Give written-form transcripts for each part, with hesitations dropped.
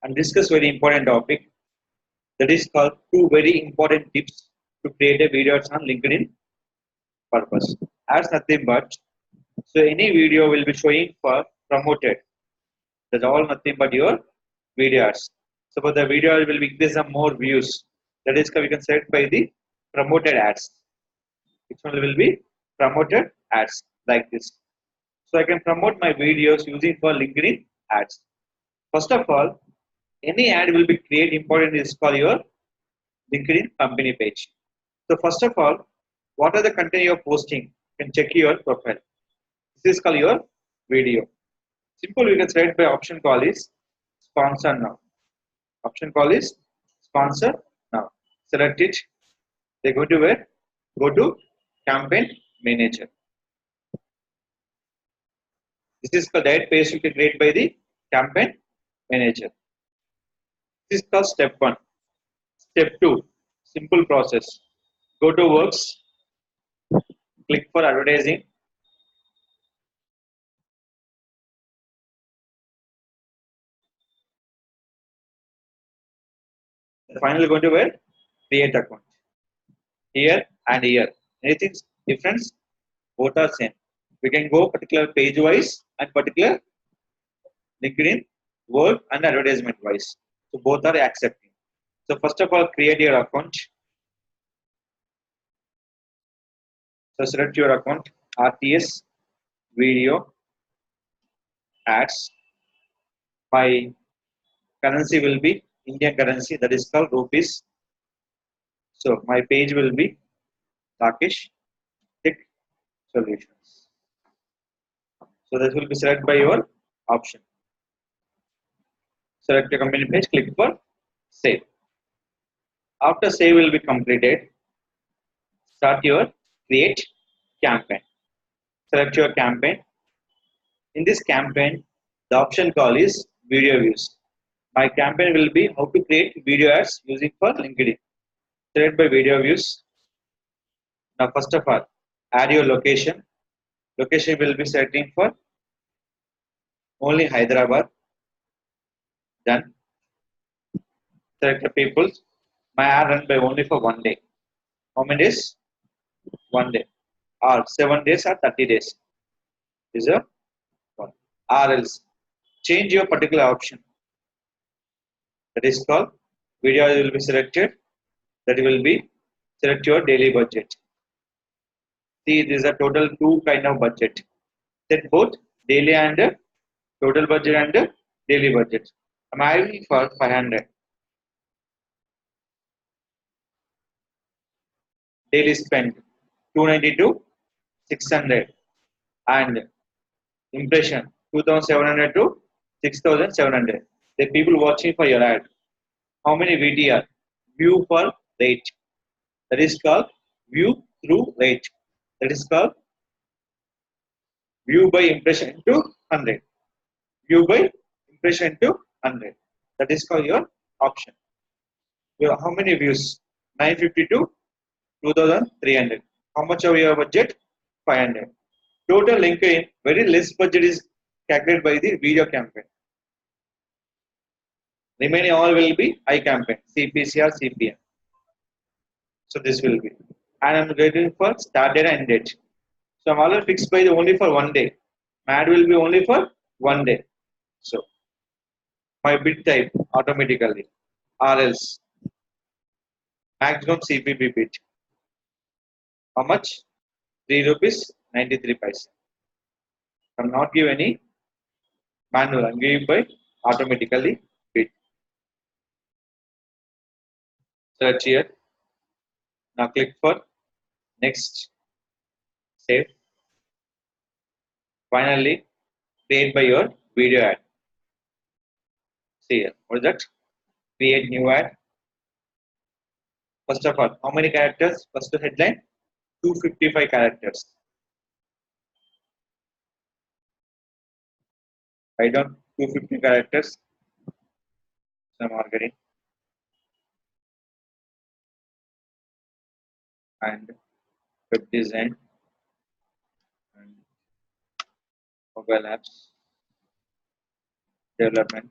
and discuss very important topic that is called two very important tips to create a video ads on LinkedIn purpose. As nothing but so any video will be showing for promoted. That's all nothing but your video ads. So for the video will be increase some more views. That is we can set by the promoted ads. Which one will be promoted ads like this. So I can promote my videos using for LinkedIn ads. First of all, any ad will be create important is for your LinkedIn company page. So first of all, what are the content you're posting? You can check your profile. This is called your video. Simple, you can select by option call is sponsor now. Option call is sponsor now. Select it. They go to where? Go to campaign manager. This is called that page you can create by the campaign manager. This is called step 1. Step 2, simple process. Go to works, click for advertising. Finally, go to where? Create account. Here and here. Anything difference? Both are same. We can go particular page wise and particular LinkedIn word and advertisement wise. So both are accepting. So first of all, create your account. So select your account, RTS, video, ads. My currency will be Indian currency, that is called rupees. So my page will be Rakesh Tech Solutions. So this will be selected by your option. Select the company page, click for save. After save will be completed, start your create campaign. Select your campaign. In this campaign, the option call is video views. My campaign will be how to create video ads using for LinkedIn. Select by video views. Now first of all, add your location. Location will be setting for only Hyderabad. Done. Select the people. My ad run by only for 1 day. How many days? 1 day. Or 7 days or 30 days. Is a one. Or else change your particular option. That is called video will be selected. That will be select your daily budget. See, this is a total 2 kind of budget. Set both daily and total budget and daily budget. I'm adding for 500. Daily spend 290 to 600 and impression 2700 to 6700. The people watching for your ad. How many VTR? View per rate. That is called view through rate. That is called view by impression into 100. View by impression into 100. That is called your option. How many views? 950 to 2300. How much of your budget? 500. Total LinkedIn, very less budget is calculated by the video campaign. Remaining all will be high campaign, CPC or CPM. So this will be. And I'm waiting for start date and date. So I'm already fixed by the only for 1 day. My ad will be only for 1 day. So my bid type automatically. Or else maximum CPB bid. How much? 3 rupees 93 paise. I'm not give any manual. I'm giving by automatically bid. Search here. Now click for next. Save. Finally, create by your video ad. See here. What is that? Create new ad. First of all, how many characters? First headline, 255 characters. Write down 250 characters. Some marketing and web design and mobile apps development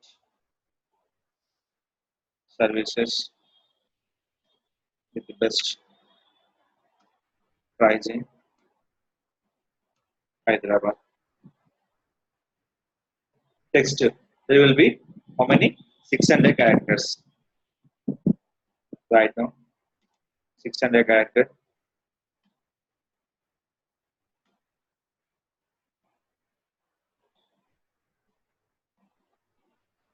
services with the best pricing, Hyderabad. Text, there will be how many? 600 characters right now. 600 characters.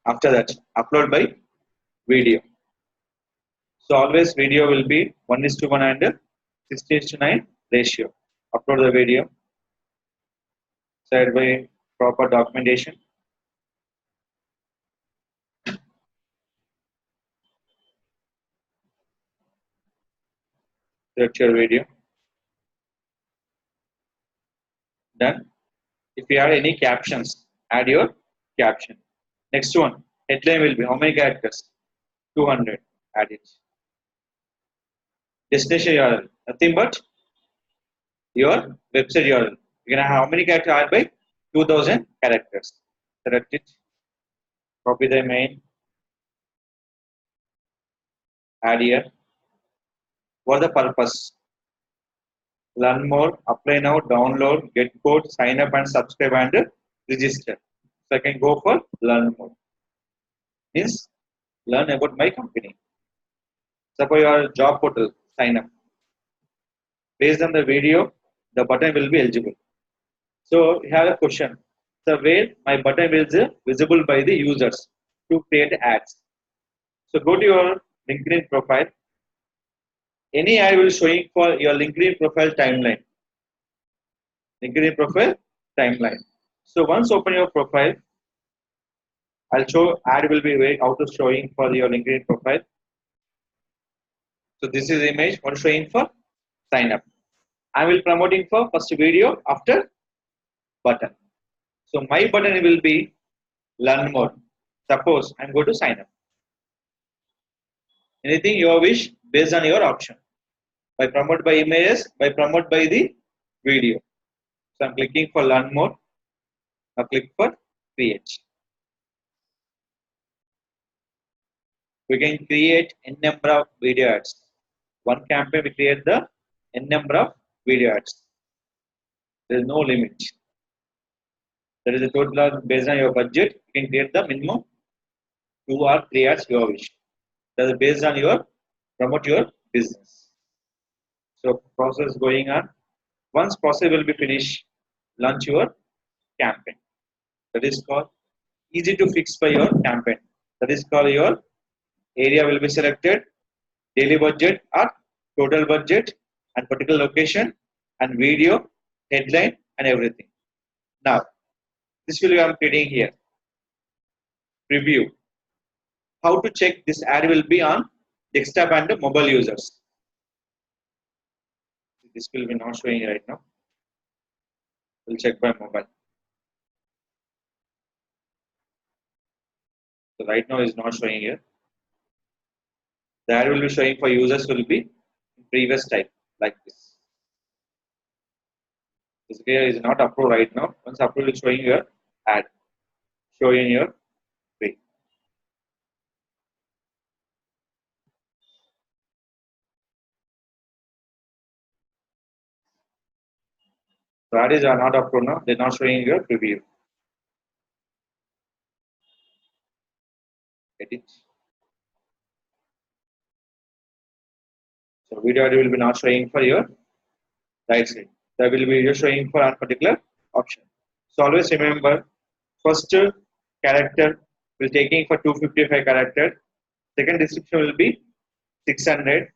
After that, upload by video. So always video will be 1:1 and 60:9 ratio. Upload the video, side by proper documentation. Select your video. Done. If you have any captions, add your caption. Next one, headline will be how many characters? 200. Add it. Destination URL, nothing but your website URL. You're gonna have how many characters? Add by 2000 characters. Select it. Copy the main. Add here. What the purpose? Learn more, apply now, download, get code, sign up and subscribe and register. So I can go for learn more. Means learn about my company. Suppose your job portal, sign up. Based on the video, the button will be eligible. So you have a question. So where my button is visible by the users to create ads. So go to your LinkedIn profile. Any ad will showing for your LinkedIn profile timeline. LinkedIn profile timeline. So once open your profile, I'll show ad will be way out of showing for your LinkedIn profile. So this is image one showing for sign up. I will promoting for first video after button. So my button will be learn more. Suppose I'm going to sign up. Anything you wish based on your option. By promote by images, by promote by the video. So I'm clicking for learn more. Now click for create. We can create n number of video ads. One campaign we create the n number of video ads. There is no limit. There is a total based on your budget. You can create the minimum 2 or 3 ads you wish. That is based on your promote your business. So process going on. Once process will be finished, launch your campaign. That is called easy to fix by your campaign. That is called your area will be selected, daily budget or total budget and particular location and video, headline and everything. Now, this will be I'm creating here. Preview. How to check this ad will be on desktop and mobile users. This will be not showing right now. We'll check by mobile. So right now is not showing here. The ad will be showing for users will be in previous type like this. This here is not approved right now. Once approved, is showing your ad. Showing your way. So ad is not approved now. They're not showing your preview. Get it? So video ad will be not showing for your right side. That will be just showing for a particular option. So always remember, first character will taking for 255 character. Second description will be 600.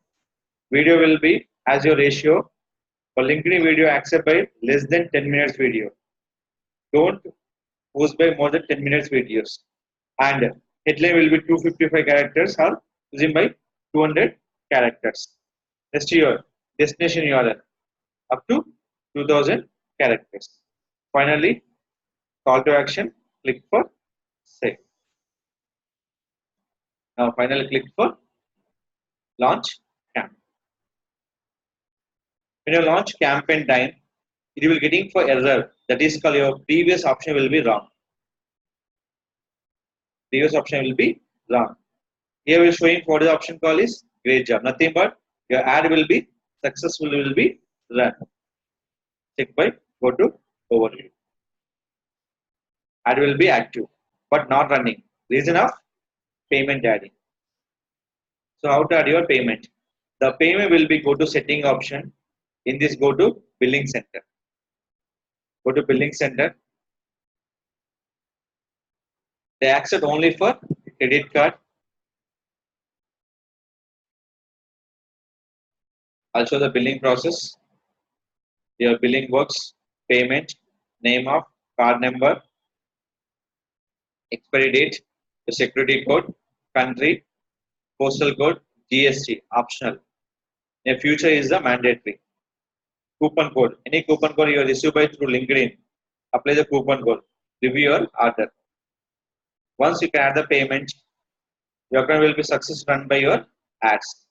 Video will be as your ratio. For LinkedIn video, accept by less than 10 minutes video. Don't post by more than 10 minutes videos. And headline will be 255 characters or using by 200 characters. Next your destination URL up to 2000 characters. Finally, call to action, click for save. Now finally click for launch campaign. When you launch campaign time, it will getting for error. That is called your previous option will be wrong. Previous option will be wrong. Here we are showing what the option call is great job. Nothing but your ad will be successful, will be run. Check by go to overview. Ad will be active but not running. Reason of payment adding. So how to add your payment? The payment will be go to setting option. In this go to billing center. Go to billing center. They accept only for credit card. I'll show the billing process. Your billing works, payment, name of card number, expiry date, the security code, country, postal code, GST, optional. In future is the mandatory. Coupon code. Any coupon code you receive by through LinkedIn, apply the coupon code. Review your order. Once you can add the payment, your account will be successfully run by your ads.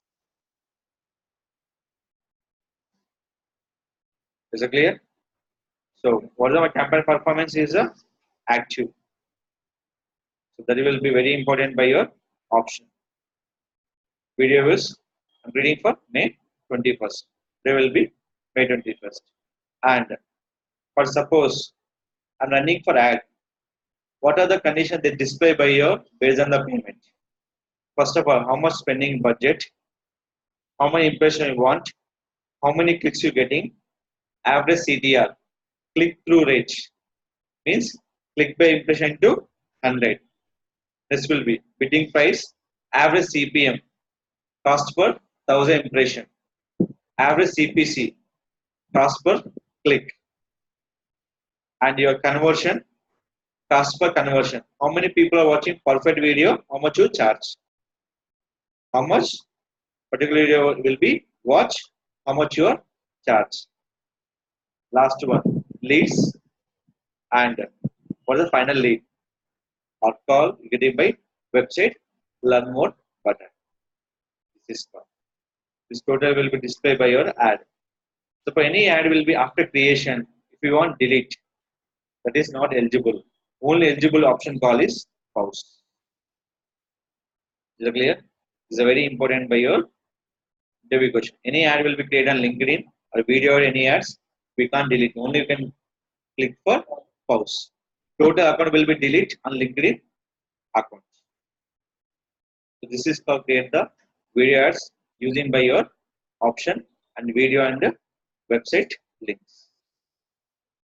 Is it clear? So, whatever my campaign performance is active. So that will be very important by your option. Video is I'm reading for May 21st. There will be May 21st. And for suppose I'm running for ad, what are the conditions they display by your based on the payment? First of all, how much spending budget, how many impressions you want, how many clicks you're getting, average CTR, click through rate means click by impression to 100. This will be bidding price, average CPM, cost per 1000 impression, average CPC, cost per click, and your conversion, cost per conversion. How many people are watching perfect video? How much you charge? How much particular video will be watched? How much you charge? Last one, leads, and what is the final lead? Or call getting by website, learn more button. This is called. This total will be displayed by your ad. So for any ad will be after creation. If you want delete, that is not eligible. Only eligible option call is pause. Is it clear? This is a very important by your interview question. Any ad will be created on LinkedIn or video or any ads. We can't delete. Only you can click for pause. Total account will be delete on LinkedIn account. So this is called create the video ads using by your option and video and website links.